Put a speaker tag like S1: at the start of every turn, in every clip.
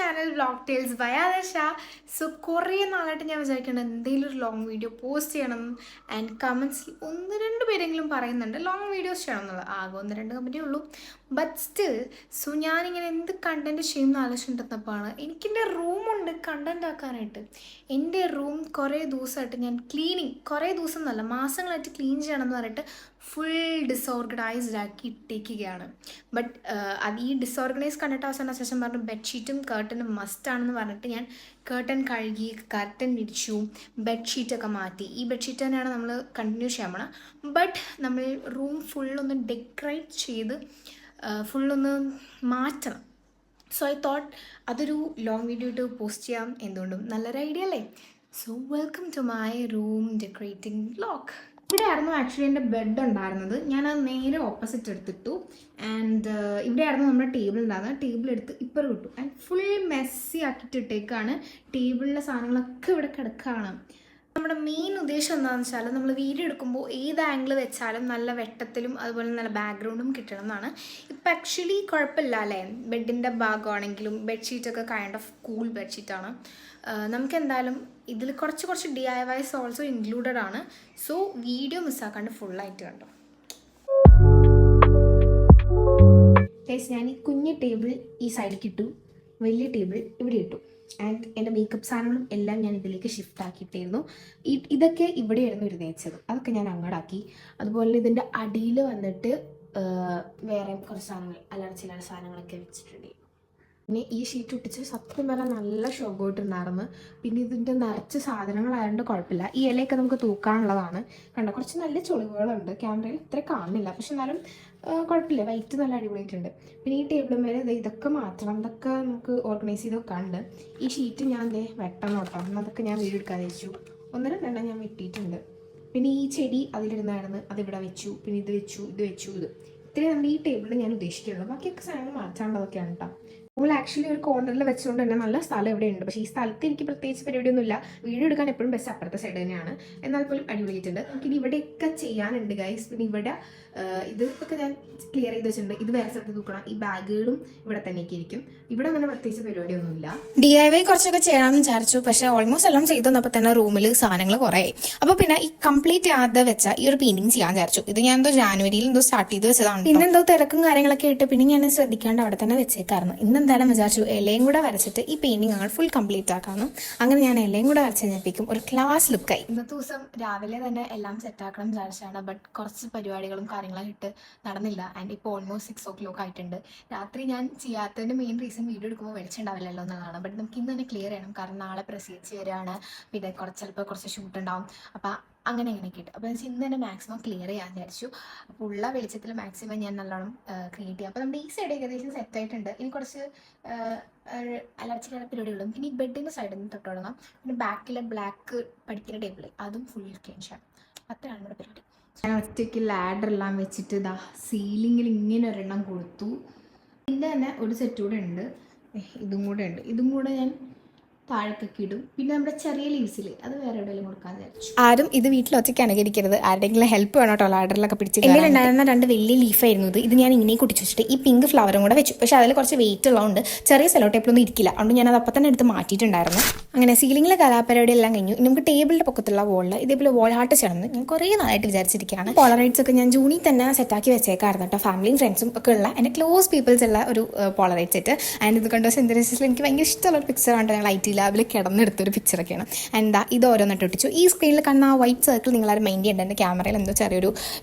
S1: Channel vlog tales by ആദർശ. So കുറേ നാളായിട്ട് ഞാൻ വിചാരിക്കണം എന്തെങ്കിലും ഒരു ലോങ് വീഡിയോ പോസ്റ്റ് ചെയ്യണം. ആൻഡ് കമൻസിൽ ഒന്ന് രണ്ട് പേരെങ്കിലും പറയുന്നുണ്ട് ലോങ് വീഡിയോസ് ചെയ്യണം എന്നുള്ളത്. ആകെ ഒന്ന് രണ്ട് കമൻറ്റേ ഉള്ളൂ. ബട്ട് സ്റ്റിൽ ഞാനിങ്ങനെ എന്ത് കണ്ടൻറ്റ് ചെയ്യുമെന്ന് ആലോചിച്ചിട്ടുണ്ടെന്നപ്പോഴാണ് എനിക്കെൻ്റെ റൂമുണ്ട് കണ്ടൻറ്റ് ആക്കാനായിട്ട്. എൻ്റെ റൂം കുറേ ദിവസമായിട്ട് ഞാൻ കുറേ ദിവസം എന്നല്ല മാസങ്ങളായിട്ട് ക്ലീൻ ചെയ്യണം എന്ന് പറഞ്ഞിട്ട് ഫുൾ ഡിസോർഗനൈസ്ഡ് ആക്കി ഇട്ടേക്കുകയാണ്. ബട്ട് അത് ഈ ഡിസോർഗനൈസ് കണ്ടിട്ട് അവസാന ശേഷം പറഞ്ഞു ബെഡ്ഷീറ്റും കേർട്ടനും മസ്റ്റാണെന്ന് പറഞ്ഞിട്ട് ഞാൻ കേർട്ടൻ കഴുകി കർട്ടൻ വിരിച്ചു, ബെഡ്ഷീറ്റൊക്കെ മാറ്റി. ഈ ബെഡ്ഷീറ്റ് തന്നെയാണ് നമ്മൾ കണ്ടിന്യൂ ചെയ്യാൻ പോണത്. ബട്ട് നമ്മൾ റൂം ഫുള്ളൊന്ന് ഡെക്കറേറ്റ് ചെയ്ത് ഫുള്ളൊന്ന് മാറ്റണം. സോ ഐ തോട്ട് അതൊരു ലോങ് വീഡിയോ ഇട്ട് പോസ്റ്റ് ചെയ്യാം. എന്തുകൊണ്ടും നല്ലൊരു ഐഡിയ അല്ലേ? So welcome to my room decorating vlog. ഇവിടെയായിരുന്നു ആക്ച്വലി എൻ്റെ ബെഡ് ഉണ്ടായിരുന്നത്. ഞാനത് നേരെ ഓപ്പോസിറ്റ് എടുത്തിട്ടു. ആൻഡ് ഇവിടെയായിരുന്നു നമ്മുടെ ടേബിൾ ഉണ്ടായിരുന്നത്. ടേബിൾ എടുത്ത് ഇപ്പുറം ഇട്ടു. ആൻഡ് ഫുൾ മെസ്സി ആക്കിയിട്ട് ഇട്ടേക്കാണ്. ടേബിളിലെ സാധനങ്ങളൊക്കെ ഇവിടെ കിടക്കുകയാണ്. നമ്മുടെ മെയിൻ ഉദ്ദേശം എന്താണെന്ന് വെച്ചാൽ നമ്മൾ വീഡിയോ എടുക്കുമ്പോൾ ഏത് ആംഗിൾ വെച്ചാലും നല്ല വെട്ടത്തിലും അതുപോലെ നല്ല ബാക്ക്ഗ്രൗണ്ടും കിട്ടണം എന്നാണ്. ഇപ്പം ആക്ച്വലി കുഴപ്പമില്ല അല്ലേ? ബെഡിൻ്റെ ഭാഗമാണെങ്കിലും ബെഡ്ഷീറ്റൊക്കെ കൈൻഡ് ഓഫ് കൂൾ ബെഡ്ഷീറ്റാണ്. നമുക്ക് എന്തായാലും ഇതിൽ കുറച്ച് DIYs ഓൾസോ ഇൻക്ലൂഡഡ് ആണ്. സോ വീഡിയോ മിസ്സാക്കാണ്ട് ഫുള്ളായിട്ട് കണ്ടോ. ഞാൻ ഈ കുഞ്ഞ് ടേബിൾ ഈ സൈഡിലേക്ക് ഇട്ടു, വലിയ ടേബിൾ ഇവിടെ ഇട്ടു. ആൻഡ് എൻ്റെ മേക്കപ്പ് സാധനങ്ങളും എല്ലാം ഞാൻ ഇതിലേക്ക് ഷിഫ്റ്റ് ആക്കിയിട്ടായിരുന്നു. ഇതൊക്കെ ഇവിടെയായിരുന്നു ഇരുന്നേച്ചത്, അതൊക്കെ ഞാൻ അങ്ങോട്ടാക്കി. അതുപോലെ ഇതിൻ്റെ അടിയിൽ വന്നിട്ട് വേറെ കുറച്ച് സാധനങ്ങൾ അല്ലാതെ ചില സാധനങ്ങളൊക്കെ വെച്ചിട്ടുണ്ട്. പിന്നെ ഈ ഷീറ്റ് ഒട്ടിച്ച് സത്യം പറഞ്ഞാൽ നല്ല ഷോഗോട്ടുണ്ടായിരുന്നു. പിന്നെ ഇതിൻ്റെ നിറച്ച് സാധനങ്ങളായതുകൊണ്ട് കുഴപ്പമില്ല. ഈ ഇലയൊക്കെ നമുക്ക് തൂക്കാനുള്ളതാണ്. കണ്ടോ, കുറച്ച് നല്ല ചുളിവുകളുണ്ട്. ക്യാമറയിൽ ഇത്ര കാണുന്നില്ല, പക്ഷെ എന്നാലും കുഴപ്പമില്ല. വൈറ്റ് നല്ല അടിപൊളിയായിട്ടുണ്ട്. പിന്നെ ഈ ടേബിൾ മേലെ ഇതൊക്കെ മാറ്റണം, ഇതൊക്കെ നമുക്ക് ഓർഗനൈസ് ചെയ്ത് വെക്കാനുണ്ട്. ഈ ഷീറ്റ് ഞാൻ വെട്ടണം കേട്ടോ. അതൊക്കെ ഞാൻ വീഡിയോ എടുക്കാൻ വെച്ചു. ഒന്ന് രണ്ടെണ്ണം ഞാൻ വെട്ടിയിട്ടുണ്ട്. പിന്നെ ഈ ചെടി അതിലിരുന്നായിരുന്നു, അതിവിടെ വെച്ചു. പിന്നെ ഇത് വെച്ചു. ഇത്രയും നമ്മുടെ ഈ ടേബിളിൽ ഞാൻ ഉദ്ദേശിക്കുന്നുള്ളൂ. ബാക്കിയൊക്കെ സാധനങ്ങൾ മാറ്റാനുള്ളതൊക്കെയാണ് കേട്ടോ. നമ്മൾ ആക്ച്വലി ഒരു കോർണറിൽ വെച്ചുകൊണ്ട് തന്നെ നല്ല സ്ഥലം എവിടെയുണ്ട്. പക്ഷേ ഈ സ്ഥലത്ത് എനിക്ക് പ്രത്യേകിച്ച് പരിപാടിയൊന്നുമില്ല. വീഡിയോ എടുക്കാൻ എപ്പോഴും ബെസ്റ്റ് അപ്പുറത്തെ സൈഡ് തന്നെയാണ്. എന്നാൽ പോലും അടിപൊളിയിട്ടുണ്ട്. നമുക്കിനി ഇവിടെയൊക്കെ ചെയ്യാനുണ്ട് ഗൈസ്. പിന്നെ ഇവിടെ ഇതൊക്കെ ഞാൻ ക്ലിയർ ചെയ്ത് വെച്ചിട്ടുണ്ട്. ഇത് വേറെ സ്ഥലത്ത് തൂക്കണം. ഈ ബാഗുകളും ഇവിടെ തന്നെയൊക്കെ ഇരിക്കും. ഇവിടെ അങ്ങനെ പ്രത്യേകിച്ച് പരിപാടിയൊന്നുമില്ല. DIY കുറച്ചൊക്കെ ചെയ്യണമെന്ന് വിചാരിച്ചു, പക്ഷേ ഓൾമോസ്റ്റ് എല്ലാം ചെയ്തു തന്നപ്പോൾ തന്നെ റൂമിൽ സാധനങ്ങൾ കുറേ ആയി. അപ്പോൾ പിന്നെ ഈ കംപ്ലീറ്റ് ചെയ്യാതെ വെച്ച ഈ ഒരു പെയിന്റിങ് ചെയ്യാൻ വിചാരിച്ചു. ഇത് ഞാൻ ജാനുവരിയിൽ സ്റ്റാർട്ട് ചെയ്ത് വെച്ചതാണ്. പിന്നെ തിരക്കും കാര്യങ്ങളൊക്കെ ഇട്ട് പിന്നെ ഞാൻ ശ്രദ്ധിക്കാണ്ട് അവിടെ തന്നെ വെച്ചേക്കായിരുന്നു. എന്തായാലും വിചാരിച്ചു ഇലയും കൂടെ വരച്ചിട്ട് ഈ പെയിന്റിങ് അങ്ങ് ഫുൾ കംപ്ലീറ്റ് ആക്കാമെന്ന്. അങ്ങനെ ഞാൻ ഇലയും കൂടെ വരച്ച് കഴിഞ്ഞപ്പോഴേക്കും ഒരു ക്ലാസ് ലുക്കായി. ഇന്നത്തെ ദിവസം രാവിലെ തന്നെ എല്ലാം സെറ്റാക്കണം വിചാരിച്ചാണ്. ബട്ട് കുറച്ച് പരിപാടികളും കാര്യങ്ങളും ഇട്ട് നടന്നില്ല. ആൻഡ് ഇപ്പോൾ ഓൾമോസ്റ്റ് 6 o'clock ആയിട്ടുണ്ട്. രാത്രി ഞാൻ ചെയ്യാത്തതിൻ്റെ മെയിൻ റീസൺ വീഡിയോ എടുക്കുമ്പോൾ വെളിച്ചുണ്ടാവില്ലല്ലോ എന്നുള്ളതാണ്. ബട്ട് നമുക്ക് ഇന്ന് തന്നെ ക്ലിയർ ചെയ്യണം, കാരണം നാളെ പ്രസീച്ച് വരികയാണ്. പിന്നെ ചിലപ്പോൾ കുറച്ച് ഷൂട്ട് ഉണ്ടാവും. അപ്പം അങ്ങനെയൊക്കെ ഇട്ട് അപ്പോൾ ഇന്ന് തന്നെ മാക്സിമം ക്ലിയർ ചെയ്യാൻ വിചാരിച്ചു. അപ്പോൾ ഉള്ള വെളിച്ചത്തിൽ മാക്സിമം ഞാൻ നല്ലോണം ക്രിയേറ്റ് ചെയ്യാം. അപ്പോൾ നമ്മുടെ ഈ സൈഡ് ഏകദേശം സെറ്റായിട്ടുണ്ട്. ഇനി കുറച്ച് അലർച്ചിലുള്ള പരിപാടികളും. പിന്നെ ഈ ബെഡിൻ്റെ സൈഡിൽ നിന്ന് തൊട്ട് തുടങ്ങാം. പിന്നെ ബാക്കിലെ ബ്ലാക്ക് പഠിക്കുന്ന ടേബിൾ അതും ഫുൾ ക്ലീൻ ചെയ്യാം. അത്രയാണ് നമ്മുടെ പരിപാടി. ഞാൻ ഒറ്റയ്ക്ക് ലാഡറെല്ലാം വെച്ചിട്ട് ഇതാ സീലിങ്ങിൽ ഇങ്ങനെ ഒരെണ്ണം കൊടുത്തു. പിന്നെ തന്നെ ഒരു സെറ്റ് കൂടെ ഉണ്ട്, ഇതും കൂടെ ഞാൻ താഴേക്കൊക്കെ ഇടും. പിന്നെ നമ്മുടെ ചെറിയ ലീവ്സിൽ അത് വേറെ എവിടെയെങ്കിലും കൊടുക്കാൻ വിചാരിച്ചു. ആരും ഇത് വീട്ടിൽ ഒറ്റയ്ക്ക് അനുകരിക്കരുത്, ആരുടെയെങ്കിലും ഹെൽപ്പ് വേണം കേട്ടോ. ലാഡറിലൊക്കെ പിടിച്ച് എൻ്റെ ഉണ്ടായിരുന്ന 2 വലിയ ലീഫായിരുന്നു ഇത് ഞാൻ ഇങ്ങനെ കുടിച്ച് വെച്ചിട്ട് ഈ പിങ്ക് ഫ്ലവറും കൂടെ വെച്ചു. പക്ഷേ അതിൽ കുറച്ച് വെയിറ്റ് ഉള്ളതുകൊണ്ട് ചെറിയ സെലോ ടേപ്പിലൊന്നും ഇരിക്കില്ല. അതുകൊണ്ട് ഞാൻ അത് അപ്പം തന്നെ എടുത്ത് മാറ്റിയിട്ടുണ്ടായിരുന്നു. അങ്ങനെ സീലിങ്ങിലെ കലാപരിപാടി എല്ലാം കഴിഞ്ഞു. ഇനി നമുക്ക് ടേബിളിൻ്റെ പൊക്കത്തുള്ള വോളിൽ ഇതേപോലെ വോൾ ആർട്ട് ചെയ്യണമെന്ന് ഞാൻ കുറേ നാളായിട്ട് വിചാരിച്ചിരിക്കുകയാണ്. പോളറൈറ്റ്സ് ഒക്കെ ഞാൻ ജൂണിൽ തന്നെ സെറ്റാക്കി വെച്ചേക്കായിരുന്നു കേട്ടോ. ഫാമിലിയും ഫ്രണ്ട്സും ഒക്കെ ഉള്ള എൻ്റെ ക്ലോസ് പീപ്പിൾസ് ഉള്ള ഒരു പോളറൈറ്റ് സെറ്റ്. ആൻഡ് ഇത് കണ്ടോ സെൻറ്ററിസിൽ എനിക്ക് ഭയങ്കര ഇഷ്ടമുള്ള ഒരു പിക്ചറാണ്. ഞാൻ ലൈറ്റ് ലാബിൽ കിടന്നെടുത്തൊരു പിക്ചറൊക്കെയാണ്. എന്താ ഇത് ഓരോന്നിട്ട് ഒട്ടിച്ചു. ഈ സ്ക്രീനിൽ കാണുന്ന ആ വൈറ്റ് സർക്കിൾ നിങ്ങളാരും മൈൻഡ് ചെയ്യേണ്ട. എൻ്റെ ക്യാമറയിൽ എന്തോ ചെറിയൊരു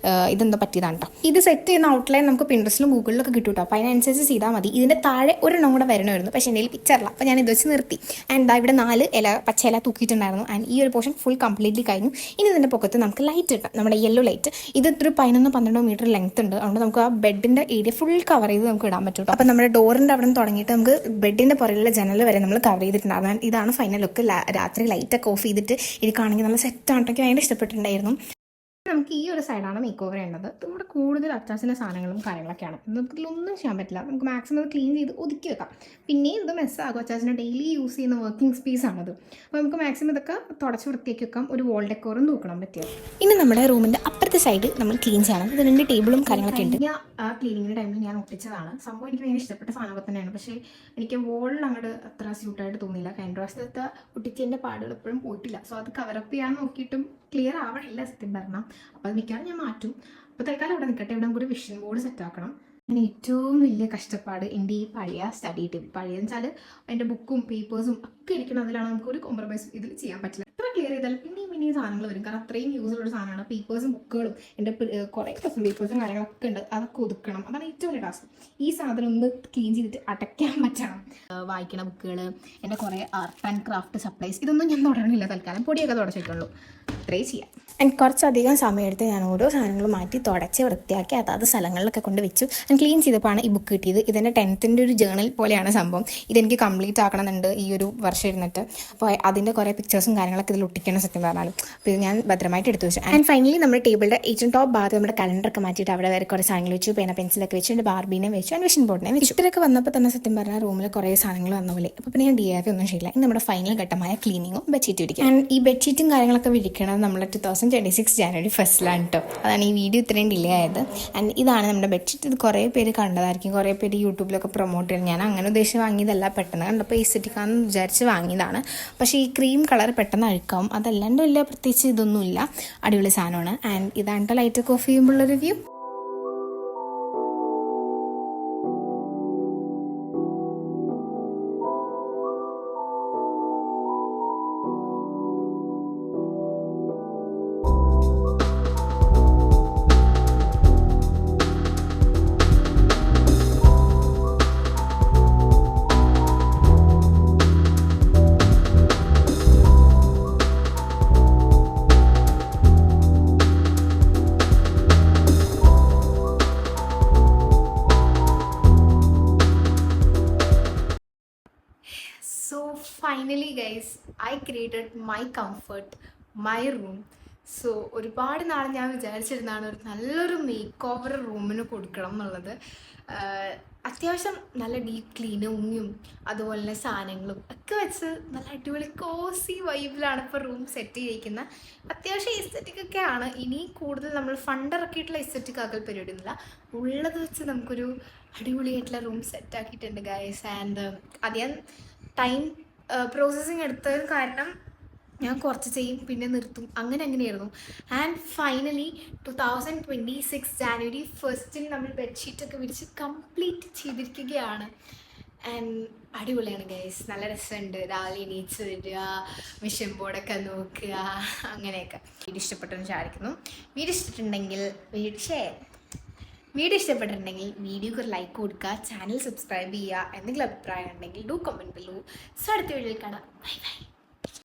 S1: ഇതെന്തോ പറ്റിയതാണ് കേട്ടോ. ഇത് സെറ്റ് ചെയ്യുന്ന ഔട്ട്ലൈൻ നമുക്ക് പിൻട്രസ്റ്റിലും ഗൂഗിളിലൊക്കെ കിട്ടും കേട്ടോ. അപ്പോൾ അതിനനുസരിച്ച് ചെയ്താൽ മതി. ഇതിൻ്റെ താഴെ ഒരെണ്ണം കൂടെ വരണമായിരുന്നു, പക്ഷേ എൻ്റെ പിക്ചറില്ല. അപ്പോൾ ഞാൻ ഇത് വെച്ച് നിർത്തി. ആൻഡ് ഇവിടെ 4 പച്ച ഇല തൂക്കിയിട്ടുണ്ടായിരുന്നു. ആൻഡ് ഈ ഒരു പോർഷൻ ഫുൾ കംപ്ലീറ്റ്ലി കഴിഞ്ഞു. ഇനി ഇതിൻ്റെ പൊക്കത്ത് നമുക്ക് ലൈറ്റ് ഇട്ടാം, നമ്മുടെ യെല്ലോ ലൈറ്റ്. ഇത് ഒരു 11-12 മീറ്റർ ലെങ്ത് ഉണ്ട്. അതുകൊണ്ട് നമുക്ക് ആ ബെഡിൻ്റെ ഏരിയ ഫുൾ കവർ ചെയ്ത് നമുക്ക് ഇടാൻ പറ്റും. അപ്പോൾ നമ്മുടെ ഡോറിൻ്റെ അവിടെ നിന്ന് തുടങ്ങിയിട്ട് നമുക്ക് ബെഡിൻ്റെ പുറകിലുള്ള ജനൽ വരെ നമ്മൾ കവർ ചെയ്തിട്ടുണ്ടായിരുന്നു. ഇതാണ് ഫൈനൽ ലുക്ക്. രാത്രി ലൈറ്റൊക്കെ ഓഫ് ചെയ്തിട്ട് ഇരിക്കുകയാണെങ്കിൽ നല്ല സെറ്റായിട്ടൊക്കെ ഭയങ്കര ഇഷ്ടപ്പെട്ടിട്ടുണ്ടായിരുന്നു. നമുക്ക് ഈ ഒരു സൈഡാണ് മേക്ക് ഓവർ ചെയ്യേണ്ടത്. ഇവിടെ കൂടുതൽ അച്ചാച്ചൻ്റെ സാധനങ്ങളും കാര്യങ്ങളൊക്കെയാണ്. നമുക്ക് ഇതിലൊന്നും ചെയ്യാൻ പറ്റില്ല. നമുക്ക് മാക്സിമം ക്ലീൻ ചെയ്ത് ഒതുക്കി വെക്കാം. പിന്നെയും ഇത് മെസ്സാകും. അച്ചാച്ചൻ്റെ ഡെയിലി യൂസ് ചെയ്യുന്ന വർക്കിംഗ് സ്പേസ് ആണത്. അപ്പോൾ നമുക്ക് മാക്സിമം ഇതൊക്കെ തുടച്ച് വൃത്തിയാക്കി വെക്കാം. ഒരു വാൾ ഡെക്കോറും തൂക്കണം പറ്റിയത്.
S2: ഇനി നമ്മുടെ റൂമിൻ്റെ അപ്പുറത്തെ സൈഡ് നമ്മൾ ക്ലീൻ ചെയ്യണം. ഇത് 2 ടേബിളും കാര്യങ്ങളൊക്കെ ഉണ്ട്.
S1: ആ ക്ലീനിങ്ങിൻ്റെ ടൈമിൽ ഞാൻ ഒട്ടിച്ചതാണ്. സംഭവം എനിക്ക് ഭയങ്കര ഇഷ്ടപ്പെട്ട സാധനമൊക്കെ തന്നെയാണ്. പക്ഷേ എനിക്ക് വോളിൽ അങ്ങോട്ട് അത്ര സ്യൂട്ടായിട്ട് തോന്നിയില്ല. കഴിഞ്ഞ പ്രാവശ്യത്തെ ഒട്ടിച്ചതിൻ്റെ പാടുകൾ എപ്പോഴും പോയിട്ടില്ല. സോ അത് കവറപ്പ് ചെയ്യാൻ നോക്കിയിട്ടും ക്ലിയർ ആവണില്ല സത്യം പറഞ്ഞാൽ. അപ്പോൾ അത് മിക്കവാറും ഞാൻ മാറ്റും. അപ്പോൾ തൽക്കാലം ഇവിടെ നിൽക്കട്ടെ. ഇവിടെ ഒരു വിഷൻ ബോർഡ് സെറ്റാക്കണം. അങ്ങനെ ഏറ്റവും വലിയ കഷ്ടപ്പാട് എൻ്റെ ഈ പഴയ സ്റ്റഡി ടേബിൾ. പഴയതെന്ന് വെച്ചാൽ എൻ്റെ ബുക്കും പേപ്പേഴ്സും ഒക്കെ ഇരിക്കണം. അതിലാണ് നമുക്കൊരു കോംപ്രമൈസ് ഇതിൽ ചെയ്യാൻ പറ്റില്ല. എത്ര ക്ലിയർ ചെയ്താലും പിന്നെയും സാധനങ്ങൾ വരും. കാരണം അത്രയും യൂസ്ഫുള്ള സാധനമാണ്. പേപ്പേഴ്സും ബുക്കുകളും എൻ്റെ കുറേ ക്വസ്റ്റൻ പേപ്പേഴ്സും കാര്യങ്ങളൊക്കെ ഉണ്ട്. അതൊക്കെ ഒതുക്കണം. അതാണ് ഏറ്റവും വലിയ ടാസ്ക്. ഈ സാധനം ഒന്ന് ക്ലീൻ ചെയ്തിട്ട് അടയ്ക്കാൻ പറ്റണം. വായിക്കണ ബുക്കുകൾ, എൻ്റെ കുറേ ആർട്ട് ആൻഡ് ക്രാഫ്റ്റ് സപ്ലൈസ്, ഇതൊന്നും ഞാൻ തുടരണില്ല. തൽക്കാലം പൊടിയൊക്കെ തുടച്ചിട്ടുള്ളൂ. അത്രയും ചെയ്യാം.
S2: ആൻഡ് കുറച്ചധികം സമയമെടുത്ത് ഞാൻ ഓരോ സാധനങ്ങളും മാറ്റി തുടച്ച് വൃത്തിയാക്കി അതാത് സ്ഥലങ്ങളിലൊക്കെ കൊണ്ട് വെച്ചു. ഞാൻ ക്ലീൻ ചെയ്തപ്പോഴാണ് ഈ ബുക്ക് കിട്ടിയത്. ഇതെൻ്റെ 10th ഒരു ജേണൽ പോലെയാണ് സംഭവം. ഇതെനിക്ക് കംപ്ലീറ്റ് ആക്കണമെന്നുണ്ട് ഈ ഒരു വർഷം ഇരുന്നിട്ട്. അപ്പോൾ അതിൻ്റെ കുറേ പിക്ചേഴ്സും കാര്യങ്ങളൊക്കെ ഇതിൽ ഒട്ടിക്കണം സത്യം പറഞ്ഞാലും. അപ്പോൾ ഇത് ഞാൻ ഭദ്രമായിട്ട് എടുത്തു വെച്ചു. ആൻഡ് ഫൈനലി നമ്മുടെ ടേബിളിൻ്റെ ഏറ്റവും ടോപ്പ് ഭാഗത്ത് നമ്മുടെ കലണ്ടറൊക്കെ മാറ്റിയിട്ട് അവിടെ വേറെ കുറേ സാധനങ്ങൾ വെച്ചു. പെൻസിലൊക്കെ വെച്ചു. എൻ്റെ ബാർബീനെ വെച്ചു. ആൻഡ് വിഷൻ ബോർഡിനെ വെച്ചു. ഇത്രയൊക്കെ വന്നപ്പോൾ തന്നെ സത്യം പറഞ്ഞാൽ റൂമിൽ കുറേ സാധനങ്ങൾ വന്ന പോലെ. അപ്പോൾ പിന്നെ ഞാൻ DIY ഒന്നും ചെയ്യില്ല. ഇനി നമ്മുടെ ഫൈനൽ ഘട്ടമായ ക്ലീനിങ്ങും ബെഡ്ഷീറ്റ് വിരിക്കും. ആൻഡ് ഈ ബെഡ്ഷീറ്റും കാര്യങ്ങളൊക്കെ വിരിക്കണം നമ്മൾ 2026 ജനുവരി 1st കേട്ടോ. അതാണ് ഈ വീഡിയോ ഇത്രയും ഡിലേ ആയത്. ആൻഡ് ഇതാണ് നമ്മുടെ ബെഡ്ഷീറ്റ്. ഇത് കുറേ പേര് കണ്ടതായിരിക്കും. കുറേ പേര് യൂട്യൂബിലൊക്കെ പ്രൊമോട്ട് ചെയ്യും. ഞാൻ അങ്ങനെ ഉദ്ദേശിച്ച് വാങ്ങിയതല്ല. പെട്ടെന്ന് കണ്ടപ്പോൾ എസ്തെറ്റിക്കാന്ന് വിചാരിച്ച് വാങ്ങിയതാണ്. പക്ഷേ ഈ ക്രീം കളർ പെട്ടെന്ന് അഴുക്കാവും. അതല്ലാണ്ട് വലിയ പ്രത്യേകിച്ച് ഇതൊന്നുമില്ല. അടിപൊളി സാധനമാണ്. ആൻഡ് ഇതാണ് ലൈറ്റൊക്കെ ഓഫ് ചെയ്യുമ്പോഴുള്ള review.
S1: So finally guys, I created my comfort, my room. So ഒരുപാട് നാൾ ഞാൻ വിചാരിച്ചിരുന്നതാണ് ഒരു നല്ലൊരു മേക്ക് ഓവർ റൂമിന് കൊടുക്കണം എന്നുള്ളത്. അത്യാവശ്യം നല്ല ഡീപ്പ് ക്ലീനിങ്ങും അതുപോലെ തന്നെ സാധനങ്ങളും ഒക്കെ വെച്ച് നല്ല അടിപൊളി കോസി വൈബിലാണ് ഇപ്പോൾ റൂം സെറ്റ് ചെയ്തിരിക്കുന്നത്. അത്യാവശ്യം എസ്തെറ്റിക്കൊക്കെ ആണ്. ഇനി കൂടുതൽ നമ്മൾ ഫണ്ട് ഇറക്കിയിട്ടുള്ള എസ്തെറ്റിക് ആക്കൽ പരിപാടിയൊന്നുമില്ല. ഉള്ളത് വെച്ച് നമുക്കൊരു അടിപൊളിയായിട്ടുള്ള റൂം സെറ്റാക്കിയിട്ടുണ്ട് ഗൈസ്. ആൻഡ് അധികം ടൈം പ്രോസസ്സിങ് എടുത്തതിന് കാരണം ഞാൻ കുറച്ച് ചെയ്യും പിന്നെ നിർത്തും അങ്ങനെയായിരുന്നു. ആൻഡ് ഫൈനലി 2026 ജനുവരി 1st നമ്മൾ ബെഡ്ഷീറ്റൊക്കെ വിരിച്ച് കംപ്ലീറ്റ് ചെയ്തിരിക്കുകയാണ്. ആൻഡ് അടിപൊളിയാണ് ഗൈസ്. നല്ല രസമുണ്ട്. രാവിലെ എണീച്ച് വരിക, വിഷൻ ബോർഡൊക്കെ നോക്കുക, അങ്ങനെയൊക്കെ. വീഡിയോ ഇഷ്ടപ്പെട്ടെന്ന് വിചാരിക്കുന്നു. വീഡിയോ ഇഷ്ടപ്പെട്ടിട്ടുണ്ടെങ്കിൽ വീഡിയോക്ക് ഒരു ലൈക്ക് കൊടുക്കുക, ചാനൽ സബ്സ്ക്രൈബ് ചെയ്യുക. എന്തെങ്കിലും അഭിപ്രായം ഉണ്ടെങ്കിൽ ഡു കമൻറ്റ് ബിലോ. സോ അടുത്ത വീഡിയോയിൽ കാണാം. Bye bye.